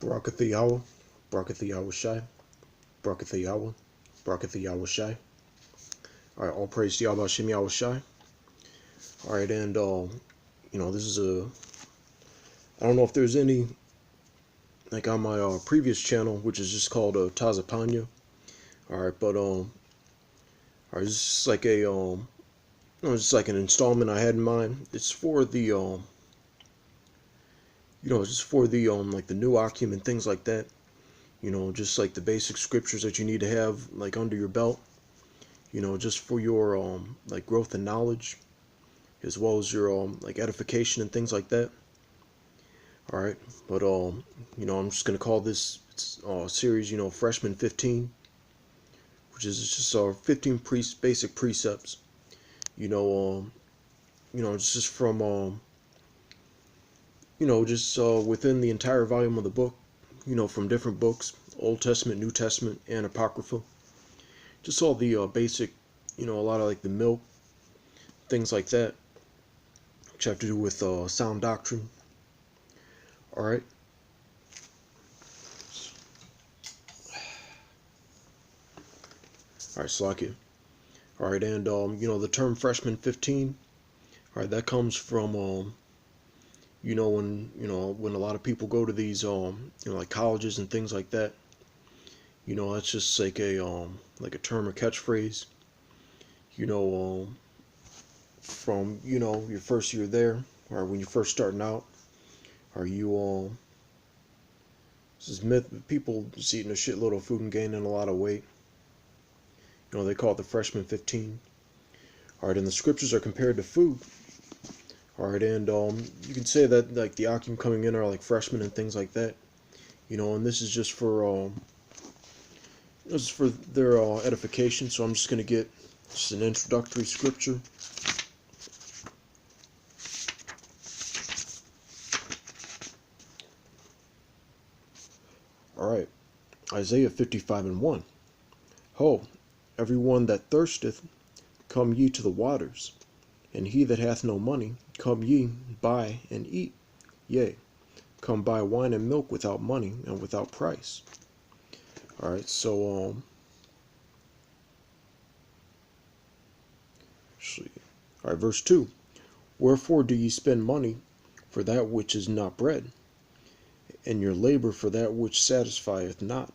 Barakathiyawa, Barakathiyawa Shai, Barakathiyawa, Barakathiyawa Shai. Alright, all praise to Yahweh Shem Yahweh Shai. Alright, and this is I don't know if there's any like on my previous channel, which is just called Tazapanya. Alright, but alright, it's just like a it's like an installment I had in mind. It's for the just for the like the new Akim and things like that. Just like the basic scriptures that you need to have like under your belt. Just for your like growth and knowledge, as well as your like edification and things like that. All right, but I'm just gonna call this series Freshman 15, which is just our 15 basic precepts. It's just from just within the entire volume of the book. From different books, Old Testament, New Testament, and Apocrypha. Just all the basic, a lot of like the milk, things like that, which have to do with sound doctrine. All right. All right, Slakia. All right, and the term freshman 15. All right, that comes from when a lot of people go to these like colleges and things like that. That's just like a term or catchphrase. From your first year there, or when you're first starting out, are you this is myth. People just eating a shitload of food and gaining a lot of weight. They call it the freshman 15. All right, and the scriptures are compared to food. All right, and you can say that like the Akim coming in are like freshmen and things like that. And this is just for their edification. So I'm just gonna get just an introductory scripture. All right, Isaiah 55:1. Ho, everyone that thirsteth, come ye to the waters, and he that hath no money, come ye, buy and eat. Yea, come buy wine and milk without money and without price. All right, so all right, verse 2. Wherefore do ye spend money for that which is not bread, and your labor for that which satisfieth not?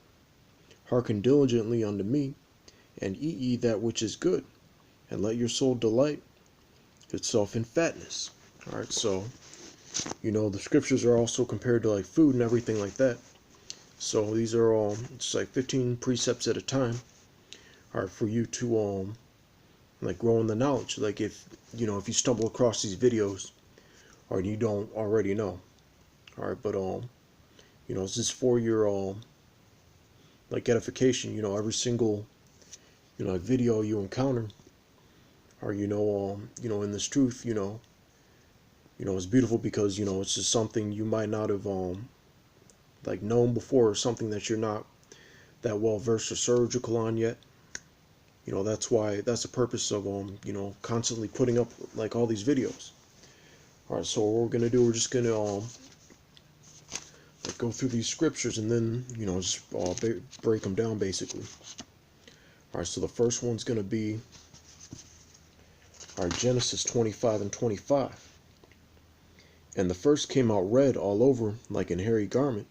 Hearken diligently unto me, and eat ye that which is good, and let your soul delight itself in fatness. All right, so the scriptures are also compared to like food and everything like that. So these are all it's like 15 precepts at a time. All right, for you to like grow in the knowledge. Like if you stumble across these videos, or you don't already know. All right, but this is for your like edification. Every single like video you encounter, or in this truth, it's beautiful because it's just something you might not have like known before, or something that you're not that well versed or surgical on yet. That's the purpose of constantly putting up like all these videos. All right, so what we're gonna do, we're just gonna like go through these scriptures and then just break them down basically. All right, so the first one's gonna be Genesis 25:25. And the first came out red all over like an hairy garment,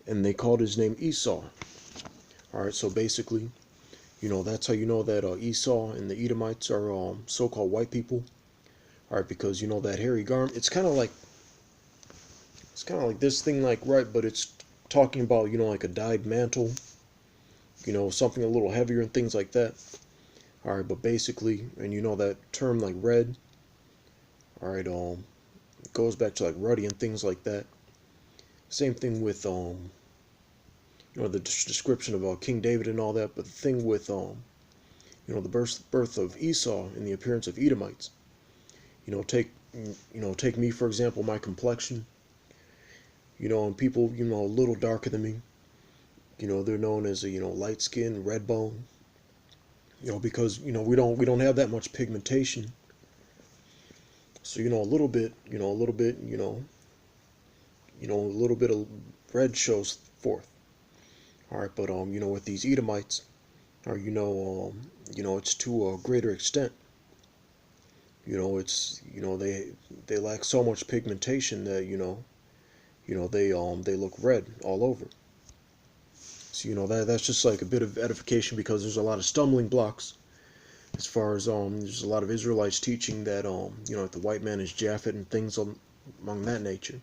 and they called his name Esau. All right, so basically, that's how you know that Esau and the Edomites are so-called white people. All right, because that hairy garment, it's kind of like this thing, like, right, but it's talking about like a dyed mantle, something a little heavier and things like that. All right, but basically, and that term like red. All right, it goes back to like ruddy and things like that. Same thing with the description of King David and all that. But the thing with the birth of Esau and the appearance of Edomites. Take me for example, my complexion. And people a little darker than me. They're known as a light skin, red bone. Because we don't have that much pigmentation. So a little bit, a little bit of red shows forth. All right, but with these Edomites, or it's to a greater extent. It's they lack so much pigmentation that they look red all over. So that's just like a bit of edification, because there's a lot of stumbling blocks as far as there's a lot of Israelites teaching that the white man is Japhet and things among that nature.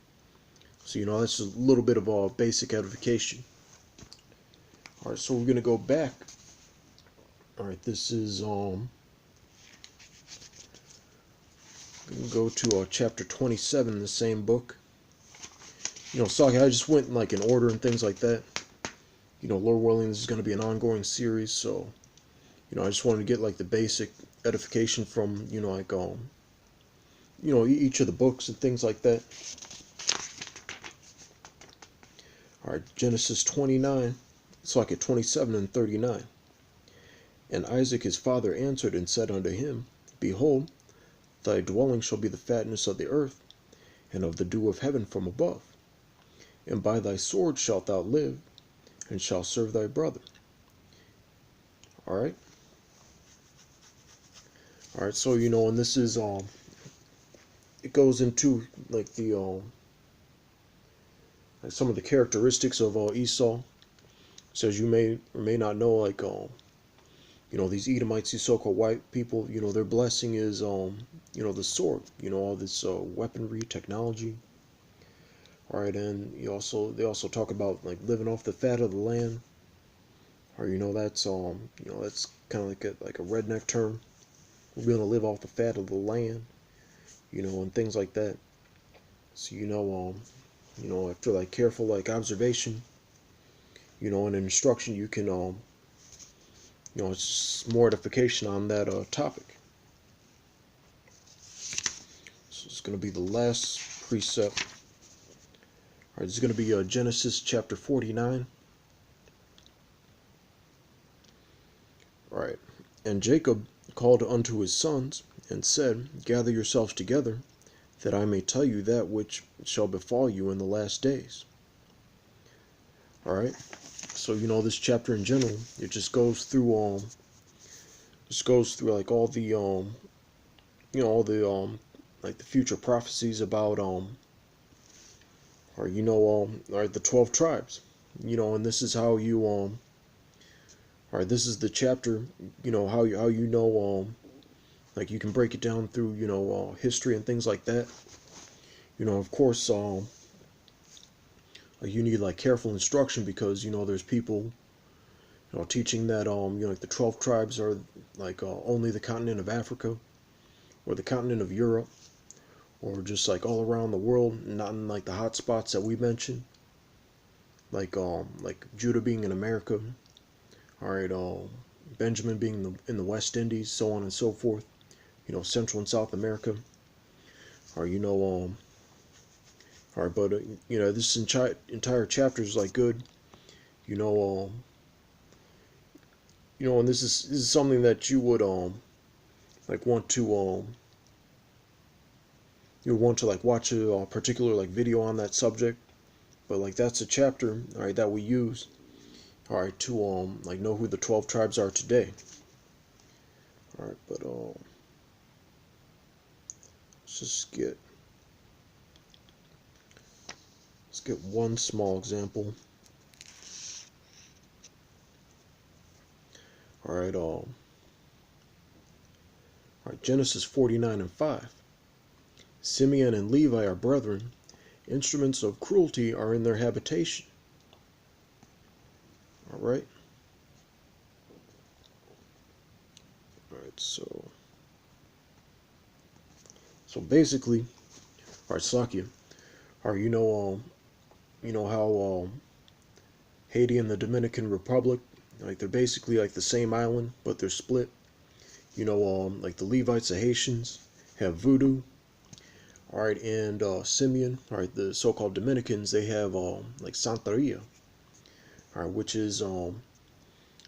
So that's a little bit of basic edification. All right, so we're gonna go back. All right, this is we can go to chapter 27 in the same book. Saki, I just went like in order and things like that. Lord willing, this is going to be an ongoing series, so I just wanted to get like the basic edification from each of the books and things like that. All right, Genesis 29, it's like at 27 and 39. And Isaac his father answered and said unto him, Behold, thy dwelling shall be the fatness of the earth, and of the dew of heaven from above. And by thy sword shalt thou live, and shalt serve thy brother. All right. All right. So and this is it goes into like the like some of the characteristics of Esau. It says you may or may not know, like these Edomites, these so-called white people, their blessing is the sword, all this weaponry technology. All right, and they also talk about like living off the fat of the land, or that's that's kind of like a redneck term. We're gonna live off the fat of the land, and things like that. So after like careful like observation, and instruction, you can it's more edification on that topic. So it's gonna be the last precept. All right, this is going to be Genesis chapter 49. All right. And Jacob called unto his sons, and said, Gather yourselves together, that I may tell you that which shall befall you in the last days. All right. So this chapter in general, it just goes through like all the like the future prophecies about the 12 tribes, and this is how you all right, this is the chapter, how like you can break it down through history and things like that. Of course, you need like careful instruction, because there's people teaching that like the 12 tribes are like only the continent of Africa, or the continent of Europe, or just like all around the world, not in like the hot spots that we mentioned, like Judah being in America, all right, Benjamin being in the West Indies, so on and so forth, Central and South America, or all right, but this entire chapter is like good, and this is something that you would like want to you would want to like watch a particular like video on that subject. But like that's a chapter, all right, that we use, all right, to like know who the 12 tribes are today. All right, but let's get one small example. All right, Genesis 49 and 5. Simeon and Levi are brethren. Instruments of cruelty are in their habitation. All right. All right. So basically, all right, Slakia. All right, how Haiti and the Dominican Republic, like they're basically like the same island, but they're split. Like the Levites, the Haitians, have voodoo. All right, and Simeon, all right, the so-called Dominicans, they have like Santeria, all right, which is or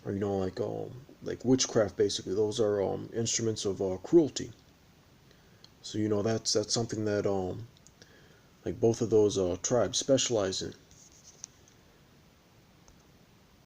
like witchcraft, basically. Those are instruments of cruelty. So that's something that like both of those tribes specialize in.